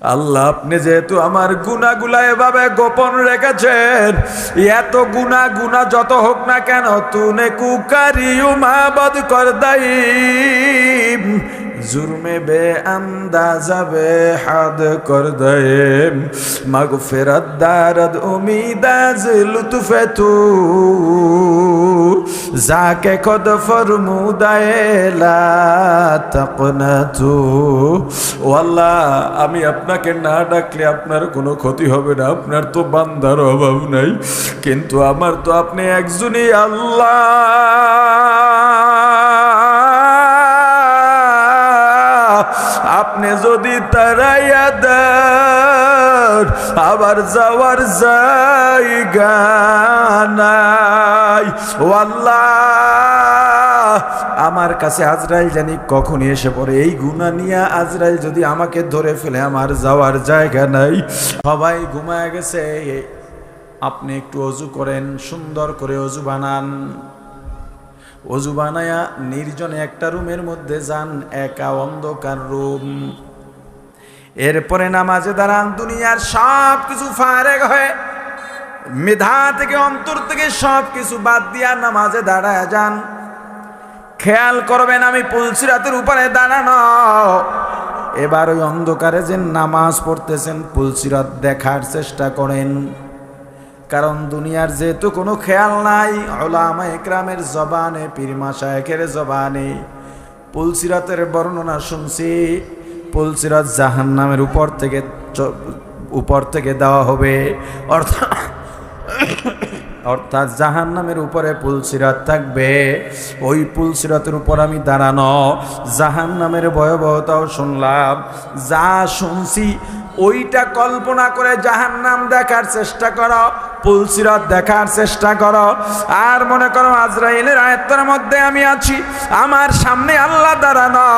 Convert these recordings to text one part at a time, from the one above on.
আল্লাহ আপনি যেহেতু আমার গুনাহগুলা এভাবে গোপন রেখেছেন, এত গুনাহ যত হোক না কেন, তুনে কুকারিউ মাবদ কর দাই जुर्मे बे अंदाजा बे हद कर दे मगफिरत दारद उम्मीदाज लुत्फे तू जाके खुद फरमुदाए ला तकनतु। ও আল্লাহ, আমি আপনাকে না ডাকলে আপনার কোনো ক্ষতি হবে না, আপনার তো বান্দার অভাব নাই, কিন্তু আমার তো আপনি একজনই আল্লাহ। আপনি যদি তারাইয়া দেন আবার যাওয়ার জায়গা নাই। ও আল্লাহ, আমার কাছে আজরাইল জানি কখন এসে পড়ে, এই গুনাহ নিয়ে আজরাইল যদি আমাকে ধরে ফেলে আমার যাওয়ার জায়গা নাই। সবাই ঘুমায় গেছে, আপনি একটু অজু করেন, সুন্দর করে অজু বানান। অজু বানায়া নির্জনে একটা রুমের মধ্যে যান, একা অন্ধকার রুম। এরপরে নামাজে দাঁড়ান, দুনিয়ার সব কিছু ফারেক হয়ে মেধা থেকে অন্তর থেকে সব কিছু বাদ দিয়া নামাজে দাঁড়ায় যান। খেয়াল করবেন আমি পুলসিরাতের উপরে দাঁড়ানো। এবার ওই অন্ধকারে যে নামাজ পড়তেছেন পুলসিরাত দেখার চেষ্টা করেন, কারণ দুনিয়ার যেহেতু কোনো খেয়াল নাই, উলামা ইকরামের জবানে, পীর মাশায়েখের জবানে পুলসিরাতের বর্ণনা শুনছি। পুলসিরাত জাহান্নামের উপর থেকে দেওয়া হবে, অর্থাৎ জাহান্নামের উপরে পুলসিরাত থাকবে। ওই পুলসিরাতের উপর আমি দাঁড়ানো, জাহান্নামের ভয়াবহতাও শুনলাম। যা শুনছি ওইটা কল্পনা করে জাহান্নাম দেখার চেষ্টা করো, পুলসিরাত দেখার চেষ্টা করো। আর মনে করো আজরাইলের আয়াতের মধ্যে আমি আছি, আমার সামনে আল্লাহ দাঁড়ানো,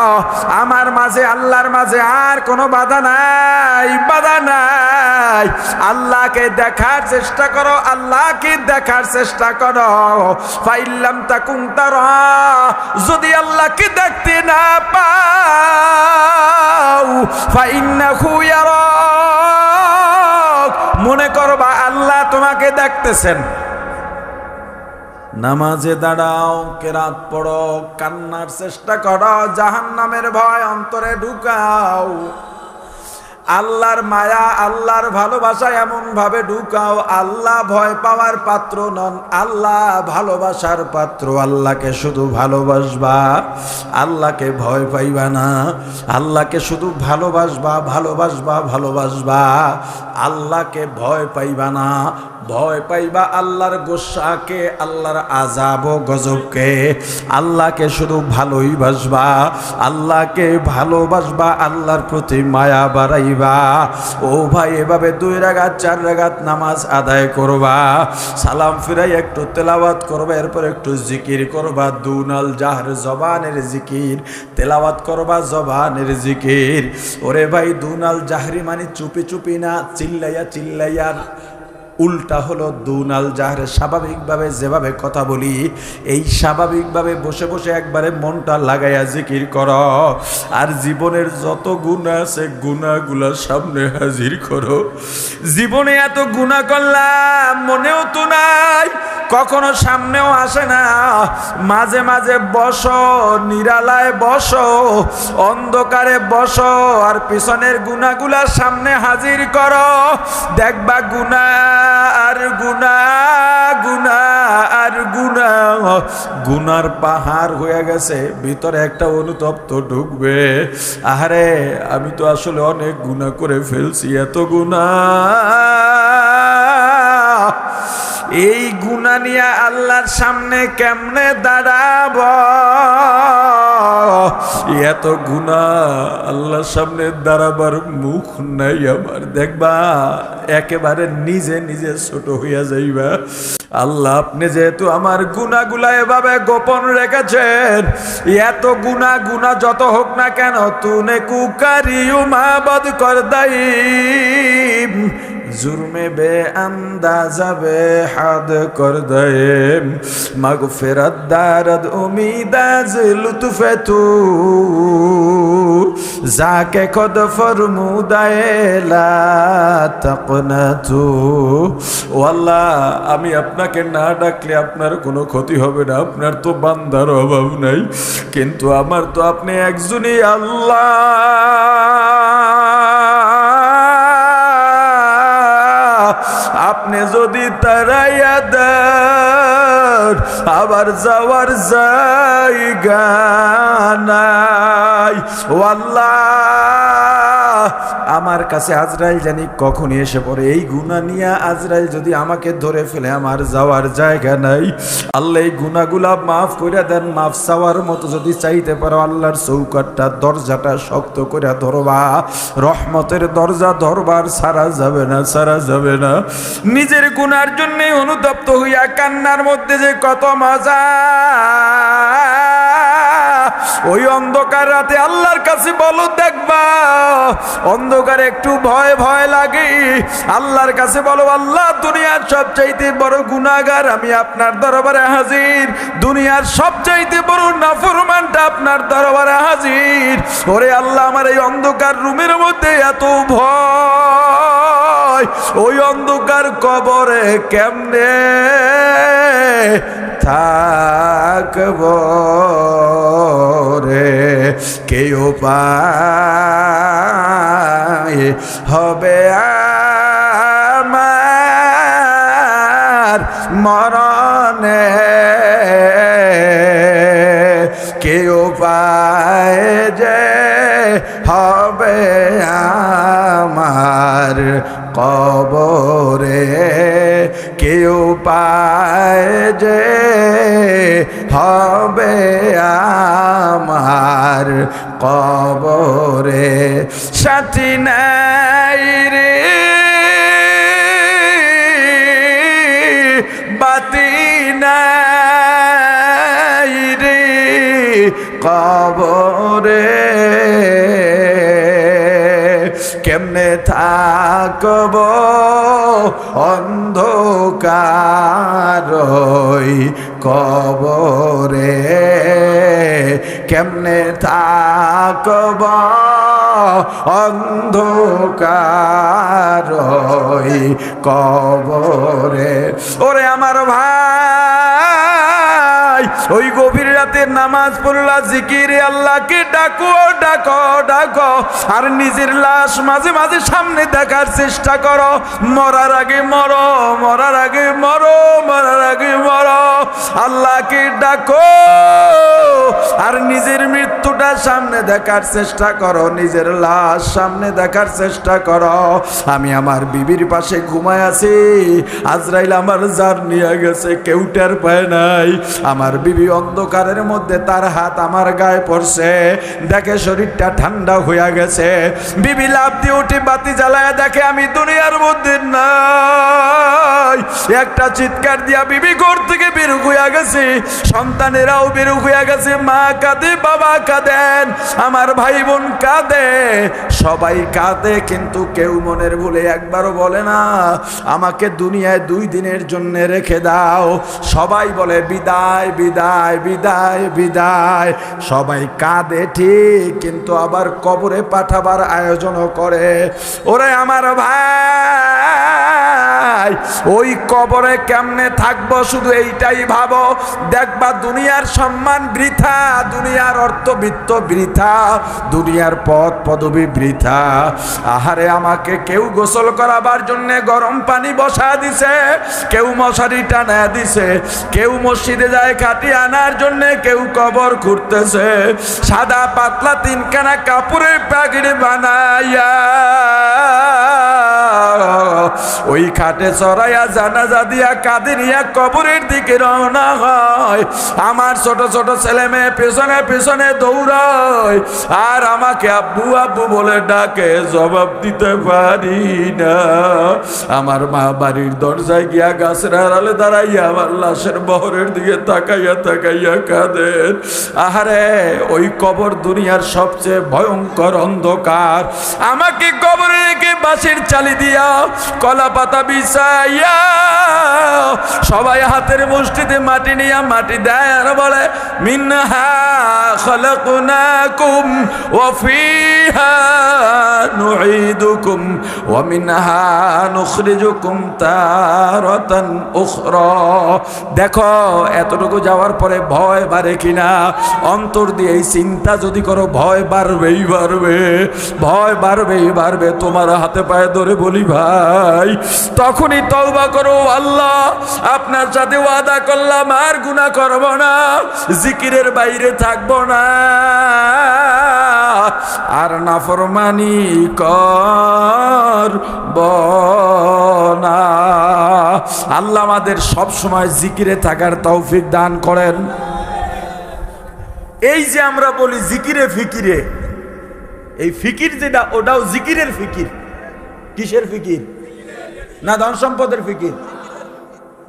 আমার মাঝে আল্লাহর মাঝে আর কোনো বাধা নাই, বাধা নাই। আল্লাহকে দেখার চেষ্টা করো, আল্লাহকে দেখার চেষ্টা করো। ফাইল্লাম তাকুন তারা, যদি আল্লাহকে দেখতে না পাও ফাইন্নাহু ইয়ারা, মনে করবা আল্লাহ তোমাকে দেখতেছেন। নামাজে দাঁড়াও, কেরাত পড়ো, কান্নার চেষ্টা করো, জাহান্নামের ভয় অন্তরে ঢুকাও। আল্লাহর মায়া, আল্লাহর ভালোবাসা এমন ভাবে ঢুকাও, আল্লাহ ভয় পাওয়ার পাত্র নন, আল্লাহ ভালোবাসার পাত্র। আল্লাহকে শুধু ভালোবাসবা, আল্লাহকে ভয় পাইবা না। আল্লাহকে শুধু ভালোবাসবা, ভালোবাসবা, ভালোবাসবা, আল্লাহকে ভয় পাইবা না। ভয় পাইবা আল্লাহর গোসাকে, আল্লাহর আযাব ও গজবকে। আল্লাহকে শুধু ভালোই বাসবা, আল্লাহকে ভালোবাসবা, আল্লাহর প্রতি মায়া বাড়াইবা। ও ভাই, এভাবে 2 রাকাত 4 রাকাত নামাজ আদায় করবা, সালাম ফিরাই একটু তেলাওয়াত করবা, এরপর একটু জিকির করবা। দুনাল জাহর, জবানের জিকির, তেলাওয়াত করবা জবানের জিকির। ওরে ভাই, দুনাল জাহরি মানে চুপি চুপি না, চিল্লাইয়া চিল্লাইয়া। উল্টা হলো দুনাল জাহরে, স্বাভাবিকভাবে যেভাবে কথা বলি এই স্বাভাবিকভাবে বসে বসে একবারে মনটা লাগাইয়া জিকির করো। আর জীবনের যত গুনাহ আছে গুনাহগুলা সামনে হাজির করো। জীবনে এত গুনাহ করলাম মনেও তো নাই, কখনো সামনেও আসে না। মাঝে মাঝে বসো, নিরালায় বসো, অন্ধকারে বসো, আর পিছনের গুনাহগুলা সামনে হাজির করো। দেখবা গুনাহ আর গুনাহ, গুনাহ আর গুনাহ, গুনার পাহাড় হয়ে গেছে। ভিতরে একটা অনুতপ্ত ঢুকবে, আহারে আমি তো আসলে অনেক গুনাহ করে ফেলছি, এত গুনাহ। এই গুনাহ নিয়ে আল্লাহর সামনে কেমনে দাঁড়াবো? এত গুনাহ, আল্লাহর সামনে দাঁড়াবার মুখ নাই আমার। দেখবা একেবারে নিজে নিজে ছোট হইয়া যাইবা। আল্লাহ আপনি যেহেতু আমার গুনাহগুলা এভাবে গোপন রেখেছেন, এত গুনাহ যত হোক না কেন, তুনে কুকারিউ মাবদ কর দাই जुर्म बे अंदाजा बे हद कर दे मगफिरत दारद उम्मीद अज लुत्फ तू जाके खुद फरमुदाए ला तकनतु। ও আল্লাহ, আমি আপনাকে না ডাকলে আপনার কোনো ক্ষতি হবে না, আপনার তো বান্দার অভাব নাই, কিন্তু আমার তো আপনি একজনই আল্লাহ। আপনি যদি তারাইয়া দেন আবার যাওয়ার জায়গা নাই। ও আল্লাহ, আমার কাছে আজরাইল জানি কখনই এসে পড়ে, এই গুনাহ নিয়ে আজরাইল যদি আমাকে ধরে ফেলে আমার যাওয়ার জায়গা নাই। আল্লাহ এই গুনাহগুলা মাফ করে দেন, মাফ চাওয়ার মতো যদি চাইতে পারো আল্লাহর চৌকাটটা দরজাটা শক্ত করে ধরবা, রহমতের দরজা ধরবার ছাড়া যাবে না, ছাড়া যাবে না। নিজের গুনার জন্য অনুতপ্ত হইয়া কান্নার মধ্যে যে কত মজা, ওই অন্ধকার রাতে আল্লাহর কাছে বলো দেখবা। অন্ধকারে একটু ভয় ভয় লাগে, আল্লাহর কাছে বলো আল্লাহ দুনিয়ার সবচাইতে বড় গুনাহগার আমি আপনার দরবারে হাজির, দুনিয়ার সবচাইতে বড় নাফরমানটা আপনার দরবারে হাজির। ওরে আল্লাহ, আমার এই অন্ধকার রুমের মধ্যে এত ভয়, ওই অন্ধকার কবরে কেমনে থাকব রে, কে উপায় হবে আমার মরণে, কে উপায় যে হবে আমার কবরে, কে উপায় যে হবে আমার কবরে। সাথী নাই রে বাতি নাই রে কবরে, কেমনে থাকব অন্ধকার কবরে, কেমনে থাকব অন্ধকার কবরে। ওরে আমার ভাই, ওই গভীর রাতে নামাজ পড়লা, জিকিরে আল্লাহকে ডাকো ডাকো ডাকো, আর নিজের লাশ মাঝে মাঝে সামনে দেখার চেষ্টা করো। মরার আগে মরো, মরার আগে মরো, মরার আগে মরো, আল্লাহকে ডাকো আর নিজের মৃত্যুটা সামনে দেখার চেষ্টা করো, নিজের লাশ সামনে দেখার চেষ্টা করো। আমি আমার বিবির পাশে ঘুমায় আছি, আজরাইল আমার জান নিয়ে গেছে, কেউ টের পায় নাই। আমার বিবি অন্ধকারের মধ্যে তার হাত আমার গায়ে পড়ছে, দেখে শরীরটা ঠান্ডা হয়ে গেছে। বিবি লাফ দিয়ে উঠে বাতি জ্বালায় দেখে আমি দুনিয়ার মধ্যে নাই। একটা চিৎকার দিয়া বিবি ঘর থেকে বের হয়ে গেছে, সন্তানেরাও বের হয়ে গেছে। মা কাঁদে, বাবা কাঁদেন, আমার ভাই বোন কাঁদে, সবাই কাঁদে, কিন্তু কেউ মনের ভুলে একবারও বলে না আমাকে দুনিয়ায় 2 দিনের জন্য রেখে দাও। সবাই বলে বিদায় বিদায় বিদায় বিদায়। সবাই কাঁদে ঠিক, কিন্তু আবার কবরে পাঠাবার আয়োজনও করে। ওরে আমার ভাই, ওই কবরে কেমনে থাকবো শুধু এইটাই ভাবো। দেখবা দুনিয়ার সম্মান বৃথা, দুনিয়ার অর্থবিত্ত বৃথা, দুনিয়ার পদ পদবী বৃথা। আহারে, আমাকে কেউ গোসল করাবার জন্য গরম পানি বসা দিছে, কেউ মশারি টানা দিছে, কেউ মসজিদে যায় খাটি আনার জন্য, কেউ কবর খুঁড়তেছে। সাদা পাতলা 3খানা কাপড়ের প্যাকেট বানাইয়া ওই খাটে চড়াইয়া জানাজা দিয়া কাঁদিয়া কবরের দিকে রওনা হয়। আমার ছোট ছোট ছেলে মেয়ে পেছনে পেছনে দৌড়ায়, আর আমাকে আব্বু আব্বু বলে ডাকে, জবাব দিতে পারি না। আমার মা বাড়ির দরজায় গিয়া গাছের আড়ালে দাঁড়াইয়া আমার লাশের বহরের দিকে তাকাইয়া তাকাইয়া কাঁদেন। আহারে, ওই কবর দুনিয়ার সবচেয়ে ভয়ঙ্কর অন্ধকার। আমাকে কবরে রেখে বাঁশের চালি দিয়া কলা পাতা বিছাইয়া সবাই হাতের মুষ্টিতে মাটি নিয়ে মাটি দেয় আর বলে মিনহা খলাকনাকুম ওয়া ফিহা নুঈদুকুম ওয়া মিনহা নুখরিজুকুম তারাতান উখরা। দেখো এতটুকু যাওয়ার পরে ভয় বাড়ে কিনা, অন্তর দিয়ে এই চিন্তা যদি করো ভয় বাড়বেই বাড়বে, ভয় বাড়বেই বাড়বে। তোমার হাতে পায়ে ধরে বলি ভাই, তখনই তওবা করো, আল্লাহ আপনার সাথে ওয়াদা করলাম আর গুনাহ করব না, জিকিরের বাইরে থাকবো না, আর নাফরমানি করব না। আল্লাহ আমাদের সব সময় জিকিরে থাকার তৌফিক দান করেন। এই যে আমরা বলি জিকিরে ফিকিরে, এই ফিকির যেটা ওটাও জিকিরের ফিকির। কিসের ফিকির? না ধন সম্পদের ফিকির,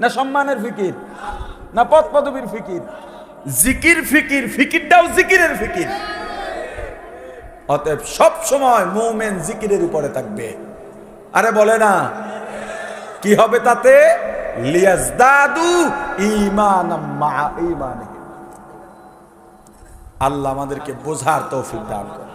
না সম্মানের ফিকির, না পদ পদবীর ফিকির। জিকির ফিকির, ফিকিরটাও জিকিরের ফিকির। অতএব সব সময় মুমিন জিকিরের উপরে থাকবে। আরে বলে না কি হবে তাতে? লিয়াজদাদু ঈমানাম মা ঈমানিহিম। আল্লাহ আমাদেরকে বোঝার তৌফিক দান করুন।